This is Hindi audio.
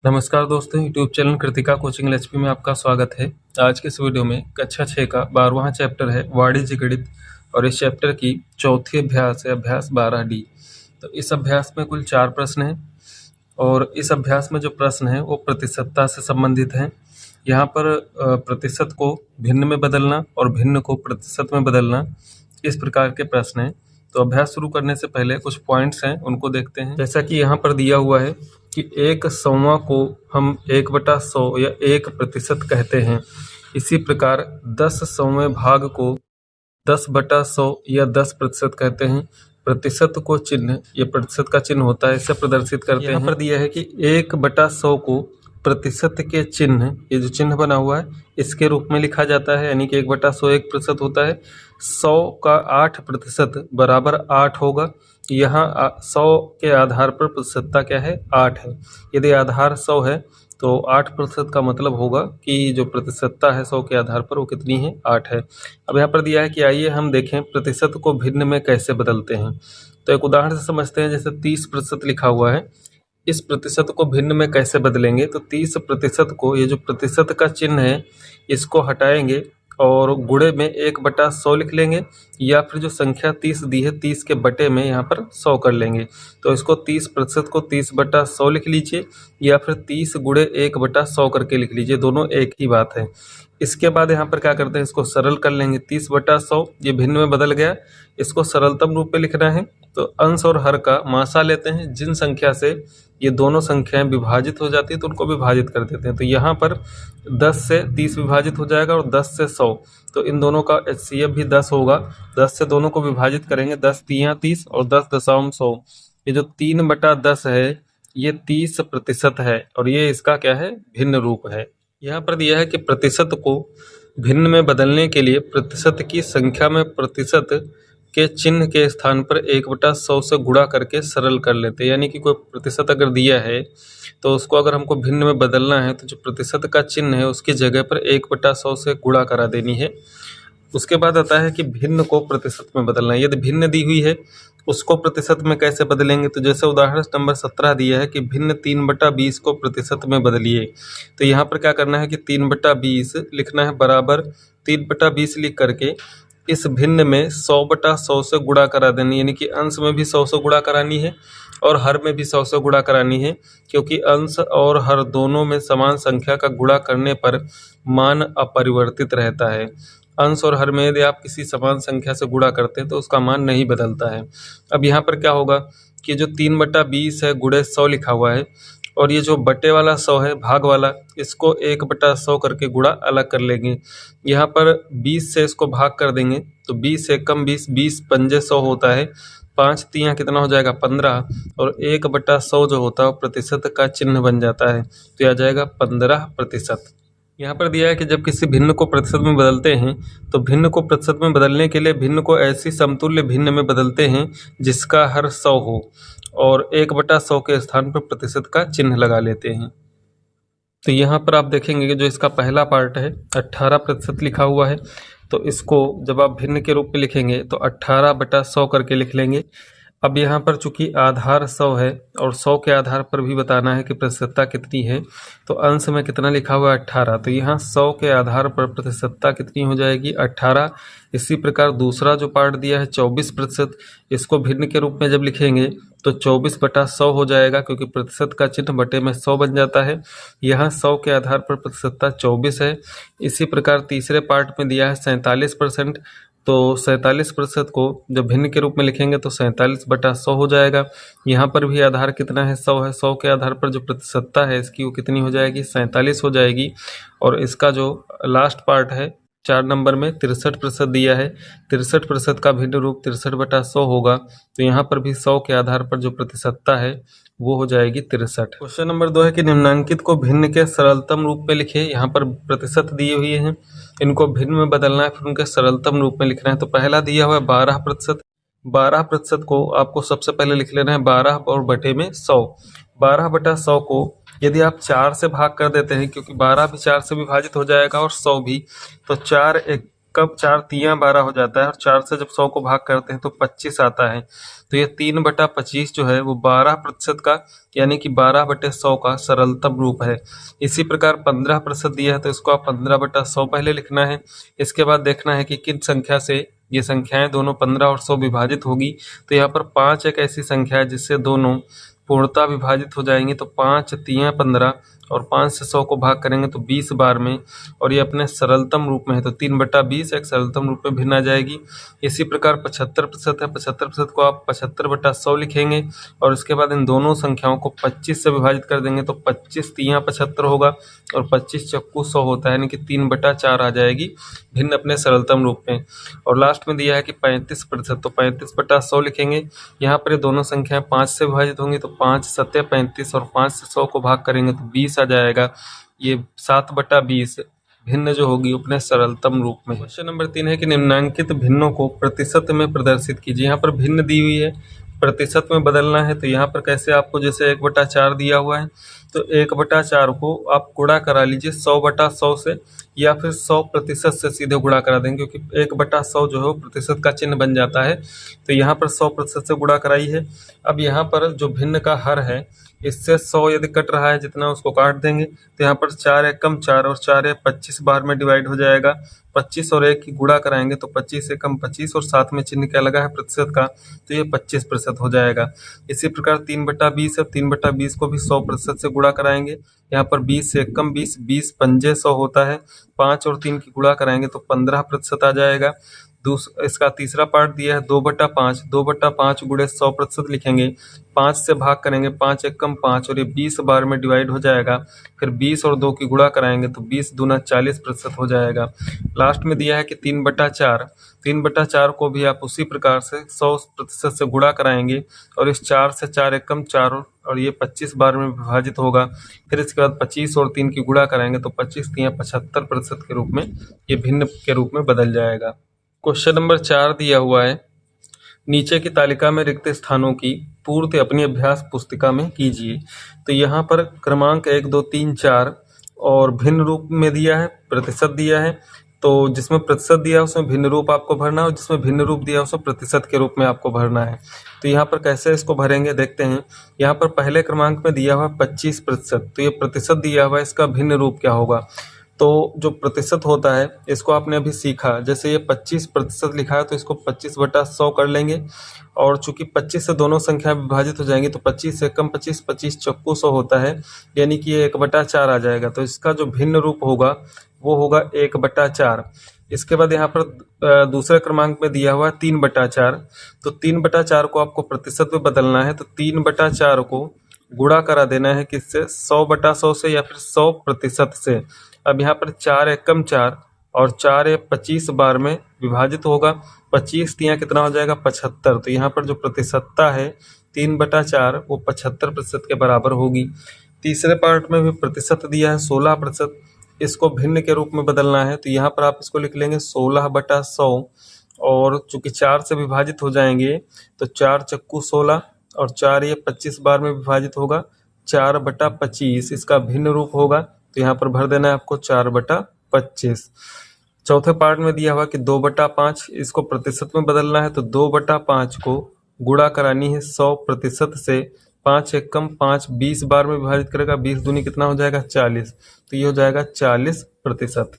नमस्कार दोस्तों, YouTube channel Kritika coaching HP में आपका स्वागत है। आज के इस वीडियो में कक्षा 6 का 12वां चैप्टर है वाणिज्य गणित और इस चैप्टर की चौथी अभ्यास है अभ्यास 12D। तो इस अभ्यास में कुल 4 प्रश्न हैं और इस अभ्यास में जो प्रश्न है वो प्रतिशतता से संबंधित हैं। यहाँ पर प्रतिशत को भिन्न में बदलना और भिन्न को प्रतिशत में बदलना, इस प्रकार के प्रश्न हैं। तो अभ्यास शुरू करने से पहले कुछ पॉइंट्स हैं उनको देखते हैं। जैसा कि यहाँ पर दिया हुआ है कि 1/100 को हम 1/100 या 1% कहते हैं। इसी प्रकार 10/100 भाग को 10/100 या 10% कहते हैं। प्रतिशत को चिन्ह, ये प्रतिशत का चिन्ह होता है, इसे प्रदर्शित करते हैं। यहाँ पर दिया है कि 1/100 को प्रतिशत के चिन्ह, ये जो चिन्ह बना हुआ है, इसके रूप में लिखा जाता है, यानी कि 1/100 1% होता है। 100 का 8% बराबर 8 होगा। यहाँ 100 के आधार पर प्रतिशतता क्या है? 8 है। यदि आधार 100 है तो 8% का मतलब होगा कि जो प्रतिशतता है 100 के आधार पर वो कितनी है? 8 है। अब यहाँ पर दिया है कि आइए हम देखें प्रतिशत को भिन्न में कैसे बदलते हैं। तो एक उदाहरण से समझते हैं। जैसे 30% लिखा हुआ है, इस प्रतिशत को भिन्न में कैसे बदलेंगे? तो 30% को, ये जो प्रतिशत का चिन्ह है, इसको हटाएंगे और गुणे में 1/100 लिख लेंगे, या फिर जो संख्या 30 दी है 30 के बटे में यहाँ पर 100 कर लेंगे। तो इसको 30% को 30/100 लिख लीजिए, या फिर 30 गुणे 1/100 करके लिख लीजिए, दोनों एक ही बात है। इसके बाद यहाँ पर क्या करते हैं, इसको सरल कर लेंगे। 30/100 ये भिन्न में बदल गया, इसको सरलतम रूप में लिखना है तो अंश और हर का मासा लेते हैं। जिन संख्या से ये दोनों संख्याएं विभाजित हो जाती है तो उनको विभाजित कर देते हैं। तो यहाँ पर 10 से 30 विभाजित हो जाएगा और 10 से 100, तो इन दोनों का HCF भी 10 होगा। 10 से दोनों को विभाजित करेंगे, 10 तियां 30 और 10.100। ये जो 3/10 है ये 30% है और ये इसका क्या है? भिन्न रूप है। यहाँ पर दिया है कि प्रतिशत को भिन्न में बदलने के लिए प्रतिशत की संख्या में प्रतिशत के चिन्ह के स्थान पर 1/100 से गुणा करके सरल कर लेते हैं। यानी कि कोई प्रतिशत अगर दिया है तो उसको अगर हमको भिन्न में बदलना है तो जो प्रतिशत का चिन्ह है उसकी जगह पर 1/100 से गुणा करा देनी है। उसके बाद आता है कि भिन्न को प्रतिशत में बदलना है। यदि भिन्न दी हुई है उसको प्रतिशत में कैसे बदलेंगे? तो जैसे उदाहरण नंबर 17 दिया है कि भिन्न 3/20 को प्रतिशत में बदलिए। तो यहाँ पर क्या करना है कि 3/20 लिखना है बराबर 3/20 लिख करके इस भिन्न में 100/100 से गुणा करा देनी, यानी कि अंश में भी 100 से गुणा करानी है और हर में भी 100 से गुणा करानी है, क्योंकि अंश और हर दोनों में समान संख्या का गुणा करने पर मान अपरिवर्तित रहता है। अंश और हर में यदि आप किसी समान संख्या से गुणा करते हैं तो उसका मान नहीं बदलता है। अब यहाँ पर क्या होगा कि जो 3/20 है गुणे 100 लिखा हुआ है, और ये जो बटे वाला 100 है भाग वाला, इसको 1/100 करके गुणा अलग कर लेंगे। यहाँ पर 20 से इसको भाग कर देंगे तो 20 से कम 20, 20 पंजे 100 होता है। 5 तियां कितना हो जाएगा? 15, और 1/100 जो होता है वो प्रतिशत का चिन्ह बन जाता है, तो यह आ जाएगा 15%। यहाँ पर दिया है कि जब किसी भिन्न को प्रतिशत में बदलते हैं तो भिन्न को प्रतिशत में बदलने के लिए भिन्न को ऐसी समतुल्य भिन्न में बदलते हैं जिसका हर 100 हो, और 1/100 के स्थान पर प्रतिशत का चिन्ह लगा लेते हैं। तो यहाँ पर आप देखेंगे कि जो इसका पहला पार्ट है 18% लिखा हुआ है, तो इसको जब आप भिन्न के रूप में लिखेंगे तो 18/100 करके लिख लेंगे। अब यहाँ पर चूंकि आधार 100 है और 100 के आधार पर भी बताना है कि प्रतिशतता कितनी है, तो अंश में कितना लिखा हुआ है? 18। तो यहाँ 100 के आधार पर प्रतिशतता कितनी हो जाएगी? 18। इसी प्रकार दूसरा जो पार्ट दिया है 24%, इसको भिन्न के रूप में जब लिखेंगे तो 24/100 हो जाएगा, क्योंकि प्रतिशत का चिन्ह बटे में 100 बन जाता है। यहाँ 100 के आधार पर प्रतिशतता 24 है। इसी प्रकार तीसरे पार्ट में दिया है 47%, तो 47% को जब भिन्न के रूप में लिखेंगे तो 47/100 हो जाएगा। यहाँ पर भी आधार कितना है? 100 है। 100 के आधार पर जो प्रतिशतता है इसकी वो कितनी हो जाएगी? 47 हो जाएगी। और इसका जो लास्ट पार्ट है 4 नंबर में 63% दिया है, 63% का भिन्न रूप 63/100 होगा। तो यहाँ पर भी 100 के आधार पर जो प्रतिशतता है वो हो जाएगी 63। क्वेश्चन नंबर 2 है कि निम्नांकित को भिन्न के सरलतम रूप में लिखे। यहाँ पर प्रतिशत दिए हुए हैं, इनको भिन्न में बदलना है, फिर उनके सरलतम रूप में लिखना है। तो पहला दिया हुआ है 12%। 12% को आपको सबसे पहले लिख लेना है 12 और बटे में 100। 12/100 को यदि आप 4 से भाग कर देते हैं, क्योंकि 12 भी 4 से विभाजित हो जाएगा और 100 भी, तो 4 एक कब 4 तियां 12 हो जाता है और 4 से जब 100 को भाग करते हैं तो 25 आता है। तो ये 3/25 जो है वो 12% का यानी कि 12/100 का सरलतम रूप है। इसी प्रकार 15% दिया है तो इसको आप 15/100 पहले लिखना है। इसके बाद देखना है कि किन संख्या से ये संख्याएं दोनों 15 और 100 विभाजित होगी। तो यहाँ पर 5 एक ऐसी संख्या है जिससे दोनों पूर्णतः विभाजित हो जाएंगी। तो 5 तियां 15 और 5 से 100 को भाग करेंगे तो 20 बार में, और ये अपने सरलतम रूप में है तो 3/20 एक सरलतम रूप में भिन्न आ जाएगी। इसी प्रकार 75% है, 75% को आप 75/100 लिखेंगे और उसके बाद इन दोनों संख्याओं को 25 से विभाजित कर देंगे तो 25 तियां 75 होगा और 25 चक्कू 100 होता है, यानी कि 3/4 आ जाएगी भिन्न अपने सरलतम रूप में। और लास्ट में दिया है कि 35%, तो 35/100 लिखेंगे। यहाँ पर ये दोनों संख्याएं 5 से विभाजित होंगी तो 5 सत्या 35 और 5 से 100 को भाग करेंगे तो 20 आ जाएगा। ये 7/20 भिन्न जो होगी अपने सरलतम रूप में। क्वेश्चन नंबर 3 है कि निम्नांकित भिन्नों को प्रतिशत में प्रदर्शित कीजिए। यहाँ पर भिन्न दी हुई है, प्रतिशत में बदलना है। तो यहाँ पर कैसे, आपको जैसे 1/4 दिया हुआ है तो 1/4 को आप गुणा करा लीजिए 100/100 से, या फिर 100% से सीधे गुणा करा देंगे, क्योंकि 1/100 जो है वो प्रतिशत का चिन्ह बन जाता है। तो यहाँ पर 100% से गुणा कराई है। अब यहाँ पर जो भिन्न का हर है इससे 100 यदि कट रहा है जितना उसको काट देंगे। तो यहाँ पर 4 एकम 4 और 4 एक 25 बार में डिवाइड हो जाएगा। 25 और 1 की गुणा कराएंगे तो 25 एकम 25 और साथ में चिन्ह क्या लगा है प्रतिशत का, तो ये 25% हो जाएगा। इसी प्रकार 3/20 है, 3/20 को भी 100% से गुणा कराएंगे। यहाँ पर 20 से एकम 20, 20 पंजे 100 होता है। 5 और 3 की गुणा कराएंगे तो 15% आ जाएगा। इसका तीसरा पार्ट दिया है 2/5, 2/5 गुणे 100% लिखेंगे। 5 से भाग करेंगे, 5 एकम 5 और ये 20 बार में डिवाइड हो जाएगा। फिर 20 और 2 की गुणा कराएंगे तो 20 दूना 40% हो जाएगा। लास्ट में दिया है कि 3/4, 3/4 को भी आप उसी प्रकार से 100% से गुणा कराएंगे और इस 4 से 4 एकम 4 और ये 25 बार में विभाजित होगा। फिर इसके बाद 25 और 3 की गुणा कराएंगे तो 25 तियां 75% के रूप में ये भिन्न के रूप में बदल जाएगा। क्वेश्चन नंबर 4 दिया हुआ है, नीचे की तालिका में रिक्त स्थानों की पूर्ति अपनी अभ्यास पुस्तिका में कीजिए। तो यहाँ पर क्रमांक 1 2 3 4 और भिन्न रूप में दिया है, प्रतिशत दिया है। तो जिसमें प्रतिशत दिया है उसमें भिन्न रूप आपको भरना है और जिसमें भिन्न रूप दिया है उसमें प्रतिशत के रूप में आपको भरना है। तो यहाँ पर कैसे इसको भरेंगे देखते हैं। यहाँ पर पहले क्रमांक में दिया हुआ 25%, तो ये प्रतिशत दिया हुआ है, इसका भिन्न रूप क्या होगा। तो जो प्रतिशत होता है इसको आपने अभी सीखा, जैसे ये 25% लिखा है तो इसको 25/100 कर लेंगे। और चूंकि 25 से दोनों संख्या विभाजित हो जाएंगी तो 25 से कम 25, 25 चक्कू 100 होता है, यानी कि ये 1/4 आ जाएगा। तो इसका जो भिन्न रूप होगा वो होगा 1/4। इसके बाद यहाँ पर दूसरे क्रमांक में दिया हुआ 3/4, तो 3/4 को आपको प्रतिशत में बदलना है। तो 3/4 को गुणा करा देना है किससे, 100/100 से या फिर 100% से। अब यहाँ पर 4 एकम 4 और 4 एक 25 बार में विभाजित होगा। 25 तियां कितना हो जाएगा 75। तो यहाँ पर जो प्रतिशतता है 3/4 वो 75% के बराबर होगी। तीसरे पार्ट में भी प्रतिशत दिया है 16%, इसको भिन्न के रूप में बदलना है। तो यहाँ पर आप इसको लिख लेंगे 16/100 और चूंकि 4 से विभाजित हो जाएंगे तो 4 चक्कू 16 और 4 ये 25 बार में विभाजित होगा। 4/25 इसका भिन्न रूप होगा, तो यहाँ पर भर देना है आपको 4/25। चौथे पार्ट में दिया हुआ कि 2/5, इसको प्रतिशत में बदलना है। तो 2/5 को गुणा करानी है 100% से। 5 एकम 5 20 बार में विभाजित करेगा, 20 दूनी कितना हो जाएगा 40, तो ये हो जाएगा 40%।